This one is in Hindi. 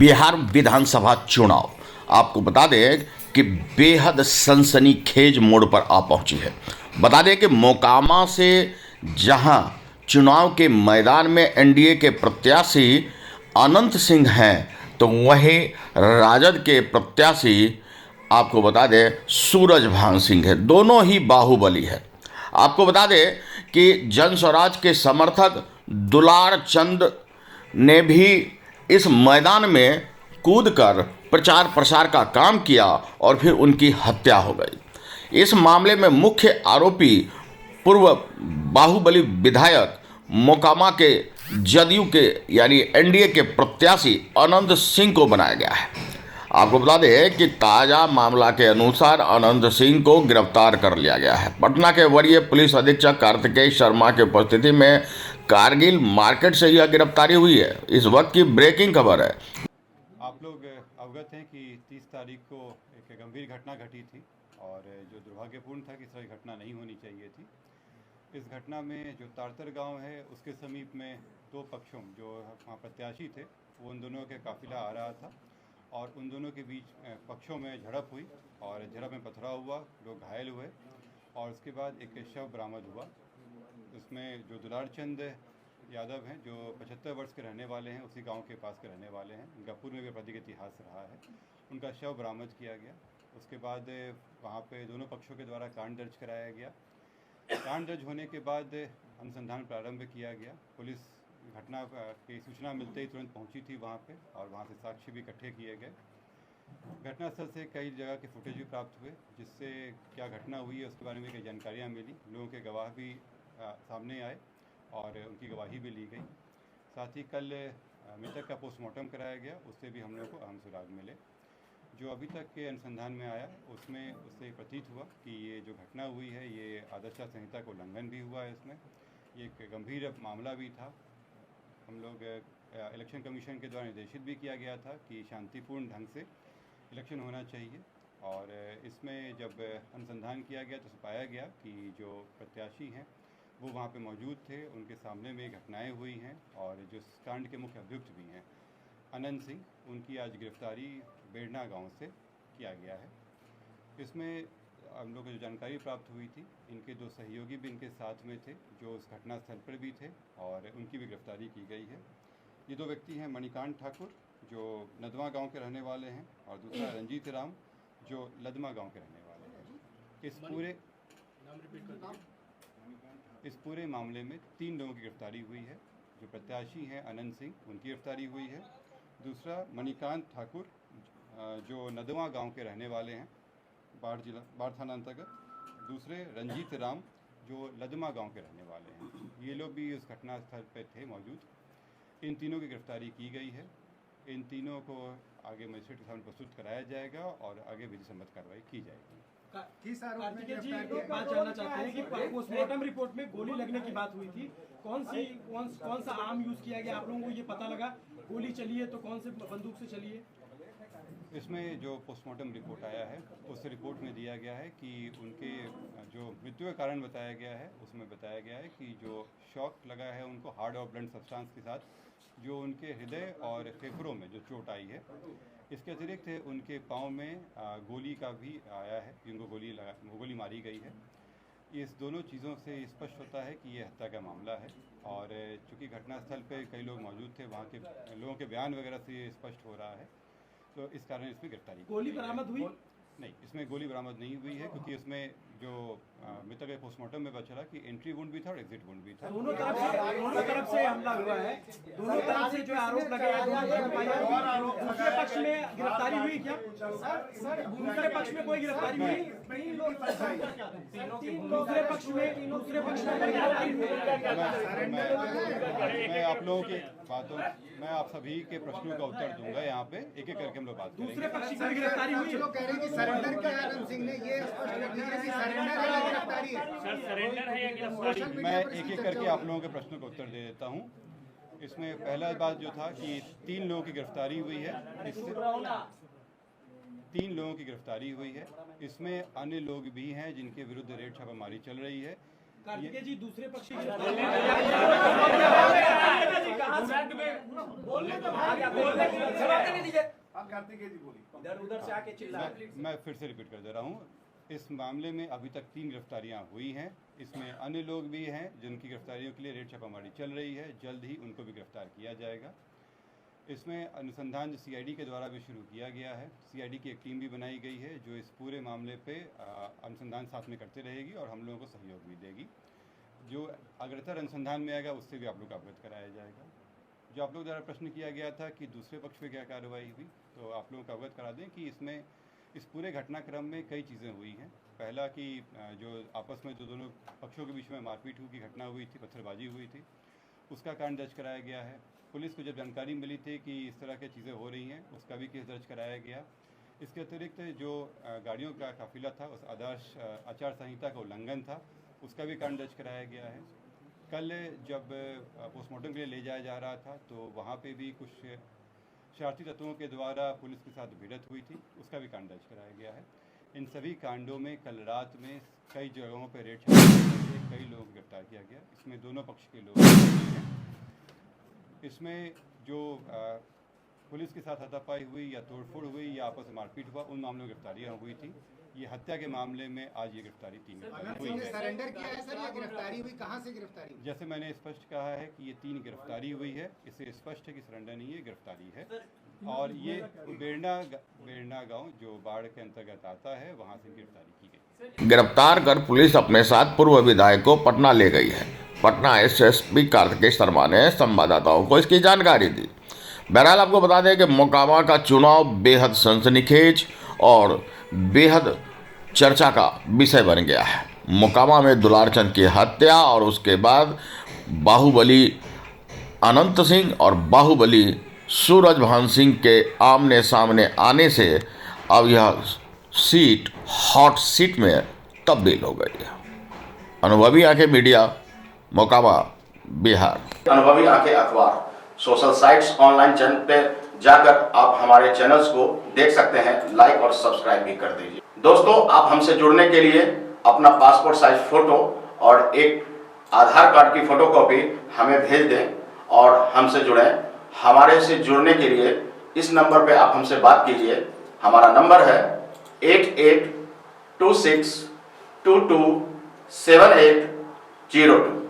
बिहार विधानसभा चुनाव आपको बता दें कि बेहद सनसनीखेज मोड़ पर आ पहुंची है। बता दें कि मोकामा से जहां चुनाव के मैदान में एनडीए के प्रत्याशी अनंत सिंह हैं, तो वहीं राजद के प्रत्याशी आपको बता दें सूरजभान सिंह है। दोनों ही बाहुबली है। आपको बता दें कि जन स्वराज के समर्थक दुलार चंद ने भी इस मैदान में कूदकर प्रचार प्रसार का काम किया और फिर उनकी हत्या हो गई। इस मामले में मुख्य आरोपी पूर्व बाहुबली विधायक मोकामा के जदयू के यानी एनडीए के प्रत्याशी अनंत सिंह को बनाया गया है। आपको बता दें कि ताज़ा मामला के अनुसार अनंत सिंह को गिरफ्तार कर लिया गया है। पटना के वरीय पुलिस अधीक्षक कार्तिकेय शर्मा की उपस्थिति में कारगिल मार्केट से यह गिरफ्तारी हुई है। इस वक्त की ब्रेकिंग खबर है। आप लोग अवगत हैं कि 30 तारीख को एक गंभीर घटना घटी थी और जो दुर्भाग्यपूर्ण था कि इस तरह घटना नहीं होनी चाहिए थी। इस घटना में जो तारतर गांव है उसके समीप में दो पक्षों जो वहाँ प्रत्याशी थे वो उन दोनों के काफिला आ रहा था और उन दोनों के बीच पक्षों में झड़प हुई और झड़प में पथराव हुआ, लोग घायल हुए और उसके बाद एक शव बरामद हुआ। उसमें जो दुलार चंद यादव हैं जो 75 वर्ष के रहने वाले हैं, उसी गांव के पास के रहने वाले हैं, गपुर में भी आपराधिक इतिहास रहा है, उनका शव बरामद किया गया। उसके बाद वहाँ पे दोनों पक्षों के द्वारा कांड दर्ज कराया गया। कांड दर्ज होने के बाद अनुसंधान प्रारंभ किया गया। पुलिस घटना की सूचना मिलते ही तुरंत पहुंची थी वहाँ पे और वहाँ से साक्ष्य भी इकट्ठे किए गए। घटनास्थल से कई जगह के फुटेज भी प्राप्त हुए जिससे क्या घटना हुई है उसके बारे में कई जानकारियाँ मिली। लोगों के गवाह भी सामने आए और उनकी गवाही भी ली गई। साथ ही कल मृतक का पोस्टमार्टम कराया गया, उससे भी हम लोग को अहम सुराग मिले। जो अभी तक के अनुसंधान में आया उसमें उससे प्रतीत हुआ कि ये जो घटना हुई है ये आदर्श संहिता का उल्लंघन भी हुआ है। इसमें ये एक गंभीर मामला भी था। हम लोग इलेक्शन कमीशन के द्वारा निर्देशित भी किया गया था कि शांतिपूर्ण ढंग से इलेक्शन होना चाहिए और इसमें जब अनुसंधान किया गया तो पाया गया कि जो प्रत्याशी हैं वो वहाँ पे मौजूद थे, उनके सामने में घटनाएं हुई हैं और जो कांड के मुख्य अभियुक्त भी हैं अनंत सिंह, उनकी आज गिरफ्तारी बेड़ना गांव से किया गया है। इसमें हम लोग को जो जानकारी प्राप्त हुई थी, इनके दो सहयोगी भी इनके साथ में थे जो उस घटना स्थल पर भी थे और उनकी भी गिरफ्तारी की गई है। ये दो व्यक्ति हैं मणिकांत ठाकुर जो नदवा गांव के रहने वाले हैं और दूसरा रंजीत राम जो लदमा गांव के रहने वाले हैं। इस पूरे मामले में 3 लोगों की गिरफ्तारी हुई है। जो प्रत्याशी हैं अनंत सिंह, उनकी गिरफ्तारी हुई है। दूसरा मणिकांत ठाकुर जो नदवा गांव के रहने वाले हैं, बाढ़ थाना अंतर्गत। दूसरे रंजीत राम जो लदमा गांव के रहने वाले हैं। ये लोग भी उस घटना स्थल पर थे मौजूद। इन तीनों की गिरफ्तारी की गई है। इन तीनों को आगे मजिस्ट्रेट के सामने प्रस्तुत कराया जाएगा और आगे विधि सम्मत कार्रवाई की जाएगी। कार्तिकेय जी बात जानना चाहते हैं कि पोस्टमार्टम रिपोर्ट में गोली लगने की बात हुई थी, कौन सा आर्म यूज किया गया? आप लोगों को ये पता लगा गोली चली है तो कौन से बंदूक से चली है? इसमें जो पोस्टमार्टम रिपोर्ट आया है उस रिपोर्ट में दिया गया है कि उनके जो मृत्यु का कारण बताया गया है उसमें बताया गया है कि जो शॉक लगा है उनको हार्ड और ब्लंट सब्सटेंस के साथ जो उनके हृदय और फेफड़ों में जो चोट आई है। इसके अतिरिक्त उनके पाँव में गोली का भी आया है, जिनको गोली मारी गई है। इस दोनों चीज़ों से स्पष्ट होता है कि ये हत्या का मामला है और चूँकि घटनास्थल पे कई लोग मौजूद थे, वहाँ के लोगों के बयान वगैरह से ये स्पष्ट हो रहा है, तो इस कारण इसमें गिरफ्तारी। गोली बरामद हुई? नहीं, इसमें गोली बरामद नहीं हुई है क्योंकि इसमें जो मृतक के पोस्टमार्टम में पता चला कि एंट्री वुंड भी था और एग्जिट वुंड भी था। दोनों तरफ से हमला हुआ है, दोनों तरफ से जो आरोप लगे हैं। दूसरे पक्ष में गिरफ्तारी हुई क्या? दूसरे पक्ष में कोई गिरफ्तारी हुई? दूसरे पक्ष में मैं आप लोगों की बातों, मैं आप सभी के प्रश्नों का उत्तर दूंगा। यहाँ पे एक एक करके हम लोग बात करेंगे। दूसरे पक्ष की गिरफ्तारी हुई? कह रहे हैं कि सरेंडर किया है अनंत सिंह ने, ये स्पष्ट कर दिया कि सरेंडर है या गिरफ्तारी है? सर सरेंडर है या गिरफ्तारी? मैं एक एक करके आप लोगों के प्रश्नों का उत्तर दे देता हूँ। इसमें पहला बात जो था कि 3 लोगों की गिरफ्तारी हुई है। इससे 3 लोगों की गिरफ्तारी हुई है। इसमें अन्य लोग भी हैं जिनके विरुद्ध रेड छापामारी चल रही है। कार्तिकेय जी दूसरे पक्ष की कंसेंट में बोलने तो जवाब देने दीजिए। उधर से आके चिल्ला। मैं फिर से रिपीट कर दे रहा हूँ, इस मामले में अभी तक 3 गिरफ्तारियां हुई हैं। इसमें अन्य लोग भी हैं जिनकी गिरफ्तारियों के लिए रेड छापामारी चल रही है। जल्द ही उनको भी गिरफ्तार किया जाएगा। इसमें अनुसंधान सीआईडी के द्वारा भी शुरू किया गया है। सीआईडी की एक टीम भी बनाई गई है जो इस पूरे मामले पे अनुसंधान साथ में करते रहेगी और हम लोगों को सहयोग भी देगी। जो अग्रतर अनुसंधान में आएगा उससे भी आप लोग को अवगत कराया जाएगा। जो आप लोग द्वारा प्रश्न किया गया था कि दूसरे पक्ष पे क्या कार्रवाई हुई, तो आप लोगों को अवगत करा दें कि इसमें इस पूरे घटनाक्रम में कई चीज़ें हुई हैं। पहला कि जो आपस में जो दोनों पक्षों के बीच में मारपीट की घटना हुई थी, पत्थरबाजी हुई थी, उसका कारण दर्ज कराया गया है। पुलिस को जब जानकारी मिली थी कि इस तरह की चीज़ें हो रही हैं, उसका भी केस दर्ज कराया गया। इसके अतिरिक्त जो गाड़ियों का काफिला था, उस आदर्श आचार संहिता का उल्लंघन था, उसका भी कारण दर्ज कराया गया है। कल जब पोस्टमार्टम के लिए ले जाया जा रहा था तो वहाँ पे भी कुछ शरारती तत्वों के द्वारा पुलिस के साथ भिड़ंत हुई थी, उसका भी कांड दर्ज कराया गया है। इन सभी कांडों में कल रात में कई जगहों पर रेड छापे कई लोगों को गिरफ्तार किया गया। इसमें दोनों पक्ष के लोग हैं। इसमें जो पुलिस के साथ हाथापाई हुई या तोड़फोड़ हुई या आपस में मारपीट हुआ, उन मामलों में गिरफ्तारियाँ हुई थी। ये हत्या के मामले में आज ये गिरफ्तारी 3 हुई है। सरेंडर किया है सर या गिरफ्तारी हुई, कहाँ से गिरफ्तारी हुई? जैसे मैंने स्पष्ट कहा है कि ये 3 गिरफ्तारी हुई है, इससे स्पष्ट है कि सरेंडर नहीं है, गिरफ्तारी है। और ये बेरना गांव जो बाढ़ के अंतर्गत आता है, वहां से गिरफ्तारी की गई। गिरफ्तार कर पुलिस अपने साथ पूर्व विधायक को पटना ले गई है। पटना एसएसपी कार्तिकेय शर्मा ने संवाददाताओं को इसकी जानकारी दी। बहरहाल आपको बता दें कि मोकामा का चुनाव बेहद सनसनीखेज और बेहद चर्चा का विषय बन गया है। मोकामा में दुलारचंद की हत्या और उसके बाद बाहुबली अनंत सिंह और बाहुबली सूरजभान सिंह के आमने सामने आने से अब यह सीट हॉट सीट में तब्दील हो गई है। अनुभवी आंखें मीडिया, मोकामा, बिहार। अनुभवी आंखें अखबार सोशल साइट्स, ऑनलाइन चैनल पे जाकर आप हमारे चैनल्स को देख सकते हैं। लाइक और सब्सक्राइब भी कर दीजिए। दोस्तों, आप हमसे जुड़ने के लिए अपना पासपोर्ट साइज फोटो और एक आधार कार्ड की फोटोकॉपी हमें भेज दें और हमसे जुड़ें। हमारे से जुड़ने के लिए इस नंबर पे आप हमसे बात कीजिए। हमारा नंबर है 8826227802।